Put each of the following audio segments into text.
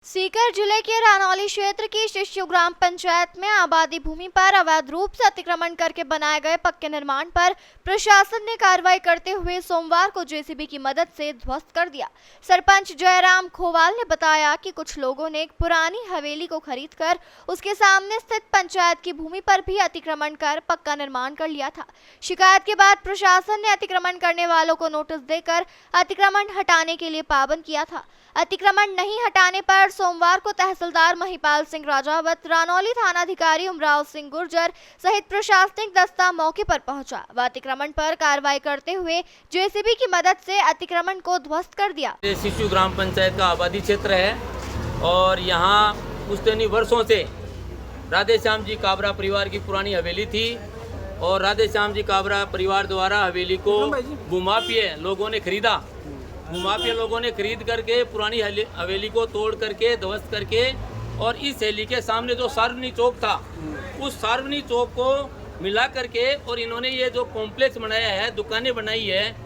सीकर जिले के रानौली क्षेत्र की शिष्यू ग्राम पंचायत में आबादी भूमि पर अवैध रूप से अतिक्रमण करके बनाए गए पक्के निर्माण पर प्रशासन ने कार्रवाई करते हुए सोमवार को जेसीबी की मदद से ध्वस्त कर दिया। सरपंच जयराम खोवाल ने बताया कि कुछ लोगों ने एक पुरानी हवेली को खरीदकर उसके सामने स्थित पंचायत की भूमि पर भी अतिक्रमण कर पक्का निर्माण कर लिया था। शिकायत के बाद प्रशासन ने अतिक्रमण करने वालों को नोटिस देकर अतिक्रमण हटाने के लिए पाबंद किया था। अतिक्रमण नहीं हटाने पर सोमवार को तहसीलदार महिपाल सिंह राजावत, रानौली थानाधिकारी उमराव सिंह गुर्जर सहित प्रशासनिक दस्ता मौके पर पहुंचा व अतिक्रमण पर कार्रवाई करते हुए जेसीबी की मदद से अतिक्रमण को ध्वस्त कर दिया। शिशु ग्राम पंचायत का आबादी क्षेत्र है और यहाँ पुश्तैनी वर्षों से राधे श्याम जी काबरा परिवार की पुरानी हवेली थी और राधे श्याम जी काबरा परिवार द्वारा हवेली को भूमाफिया लोगों ने खरीदा। भूमाफिया लोगों ने खरीद करके पुरानी हवेली को तोड़ करके ध्वस्त करके और इस हवेली के सामने जो सार्वजनिक चौक था उस सार्वजनिक चौक को मिला करके और इन्होंने ये जो कॉम्प्लेक्स बनाया है, दुकानें बनाई है,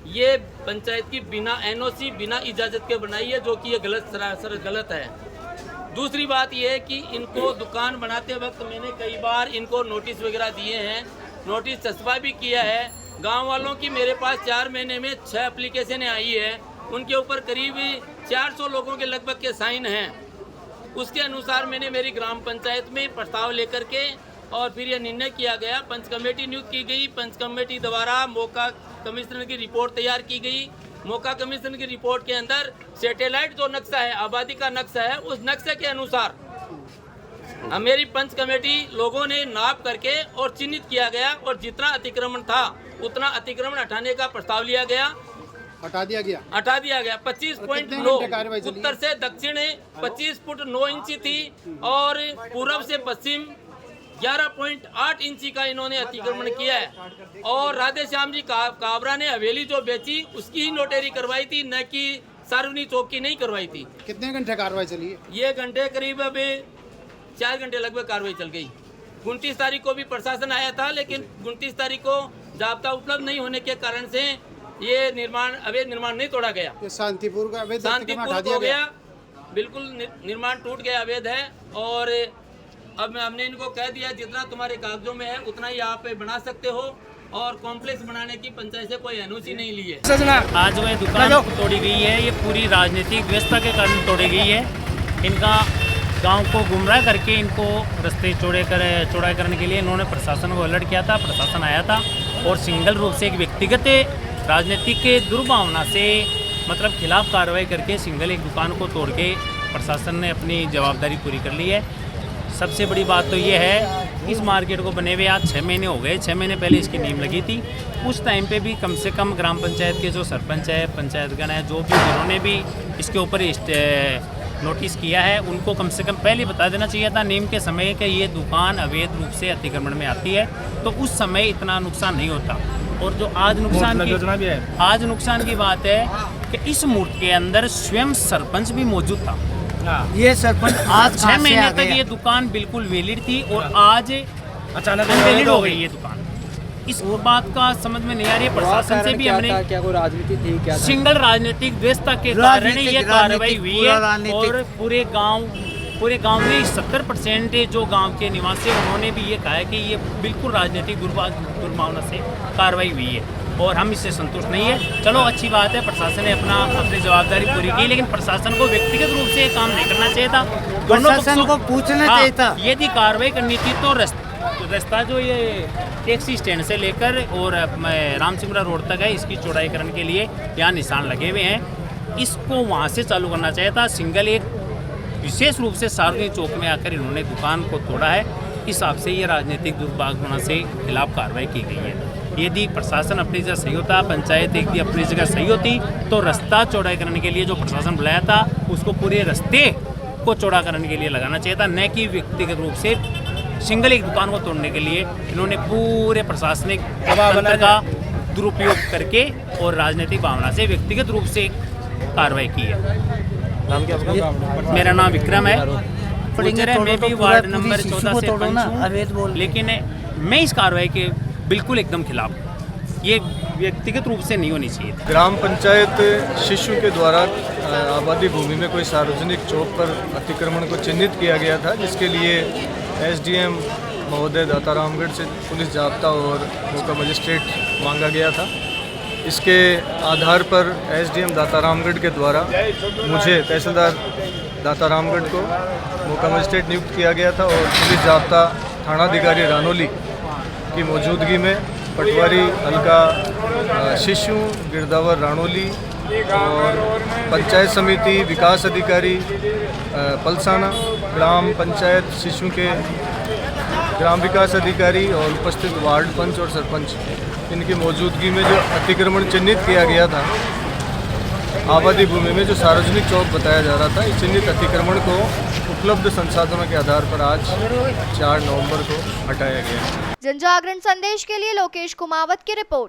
ये पंचायत की बिना एनओसी बिना इजाज़त के बनाई है, जो कि ये गलत सरासर गलत है। दूसरी बात ये है कि इनको दुकान बनाते वक्त मैंने कई बार इनको नोटिस वगैरह दिए हैं, नोटिस चस्पा भी किया है। गांव वालों की मेरे पास 4 महीने में 6 एप्लीकेशनें आई है, उनके ऊपर करीब 400 लोगों के लगभग के साइन हैं। उसके अनुसार मैंने मेरी ग्राम पंचायत में प्रस्ताव लेकर के और फिर यह निर्णय किया गया। पंच कमेटी नियुक्त की गई। पंच कमेटी द्वारा मौका कमिश्नर की रिपोर्ट तैयार की गई। मौका कमिश्नर की रिपोर्ट के अंदर सैटेलाइट जो नक्शा है, आबादी का नक्शा है, उस नक्शे के अनुसार मेरी पंच कमेटी लोगों ने नाप करके और चिन्हित किया गया और जितना अतिक्रमण था उतना अतिक्रमण हटाने का प्रस्ताव लिया गया। हटा दिया गया 25.9 उत्तर से दक्षिण 25 फुट 9 इंची थी और पूर्व से पश्चिम 11.8 इंची का इन्होंने अतिक्रमण किया है। और राधे श्याम जी काबरा ने हवेली जो बेची उसकी ही नोटरी करवाई थी, न कि सार्वजनिक चौक की नहीं करवाई थी। कितने घंटे कार्रवाई चली है? ये घंटे करीब अभी 4 घंटे लगभग कार्रवाई चल गई। 29 तारीख को भी प्रशासन आया था, लेकिन 29 तारीख को जाब्ता उपलब्ध नहीं होने के कारण से ये अवैध निर्माण नहीं तोड़ा गया। शांतिपूर्वक हो गया, बिल्कुल निर्माण टूट गया, अवैध है। और अब हमने इनको कह दिया जितना तुम्हारे कागजों में है उतना ही आप बना सकते हो और कॉम्प्लेक्स बनाने की पंचायत से कोई एनओसी नहीं ली है। आज वह दुकान तोड़ी गई है, ये पूरी राजनीतिक व्यवस्था के कारण तोड़ी गई है। इनका गांव को गुमराह करके इनको रास्ते चौड़ा करने के लिए इन्होंने प्रशासन को अलर्ट किया था। प्रशासन आया था और सिंगल रूप से एक व्यक्तिगत राजनीतिक के दुर्भावना से मतलब खिलाफ कार्रवाई करके सिंगल एक दुकान को तोड़ के प्रशासन ने अपनी जवाबदारी पूरी कर ली है। सबसे बड़ी बात तो ये है, इस मार्केट को बने हुए आज 6 महीने हो गए। 6 महीने पहले इसकी नींव लगी थी। उस टाइम पे भी कम से कम ग्राम पंचायत के जो सरपंच है, पंचायतगण है, जो भी जिन्होंने भी इसके ऊपर नोटिस किया है, उनको कम से कम पहले बता देना चाहिए था नीम के समय कि ये दुकान अवैध रूप से अतिक्रमण में आती है, तो उस समय इतना नुकसान नहीं होता। और जो आज नुकसान की बात है कि इस मूर्त के अंदर स्वयं सरपंच भी मौजूद था। ये सरपंच आज 6 महीने तक ये दुकान बिल्कुल वैलिड थी और आज अचानक वैलिड हो गई ये दुकान। इस बात का समझ में नहीं आ रही है। प्रशासन से भी हमने क्या कोई राजनीति थी क्या? सिंगल राजनीतिक व्यवस्था के कारण ये कार्रवाई हुई है और पूरे गांव में 70% जो गांव के निवासी उन्होंने भी ये कहा है कि ये बिल्कुल राजनीतिक दुर्भावना से कार्रवाई हुई है और हम इससे संतुष्ट नहीं है। चलो अच्छी बात है, प्रशासन ने अपनी जवाबदारी पूरी की, लेकिन प्रशासन को व्यक्तिगत रूप से काम नहीं करना चाहिए था। प्रशासन को पूछना चाहिए था। यदि कार्रवाई करनी थी तो रास्ता जो ये टैक्सी स्टैंड से लेकर और रामसिमरा रोड तक है, इसकी चौड़ाईकरण के लिए यहाँ निशान लगे हुए हैं। इसको वहाँ से चालू करना चाहिए था। सिंगल एक विशेष रूप से सार्वजनिक चौक में आकर इन्होंने दुकान को तोड़ा है। इस हिसाब से ये राजनीतिक दुर्भावना से खिलाफ कार्रवाई की गई है। यदि प्रशासन अपनी जगह सही होता, पंचायत एक भी अपनी जगह सही होती, तो रास्ता चौड़ा करने के लिए जो प्रशासन बुलाया था उसको पूरे रास्ते को चौड़ा करने के लिए लगाना चाहिए था, न कि व्यक्तिगत रूप से सिंगल एक दुकान को तोड़ने के लिए इन्होंने पूरे प्रशासनिक तंत्र का दुरुपयोग करके और राजनीतिक भावना से व्यक्तिगत रूप से कार्रवाई की है। मेरा नाम विक्रम है, मैं भी वार्ड नंबर 14 से पंच हूँ, लेकिन मैं इस कार्रवाई के बिल्कुल एकदम खिलाफ हूँ। ये व्यक्तिगत रूप से नहीं होनी चाहिए। ग्राम पंचायत शिशु के द्वारा आबादी भूमि में कोई सार्वजनिक चौक पर अतिक्रमण को चिन्हित किया गया था, जिसके लिए एसडीएम महोदय दातारामगढ़ से पुलिस जाब्ता और मौका मजिस्ट्रेट मांगा गया था। इसके आधार पर एसडीएम दातारामगढ़ के द्वारा मुझे तहसीलदार दातारामगढ़ को मौका मजिस्ट्रेट नियुक्त किया गया था और पुलिस जाब्ता थानाधिकारी रानोली की मौजूदगी में पटवारी हल्का शिशु गिरदावर रानोली और पंचायत समिति विकास अधिकारी पलसाना, ग्राम पंचायत शिशु के ग्राम विकास अधिकारी और उपस्थित वार्ड पंच और सरपंच, इनकी मौजूदगी में जो अतिक्रमण चिन्हित किया गया था आबादी भूमि में, जो सार्वजनिक चौक बताया जा रहा था, इस चिन्हित अतिक्रमण को उपलब्ध संसाधनों के आधार पर आज 4 नवंबर को हटाया गया। जनजागरण संदेश के लिए लोकेश कुमावत की रिपोर्ट।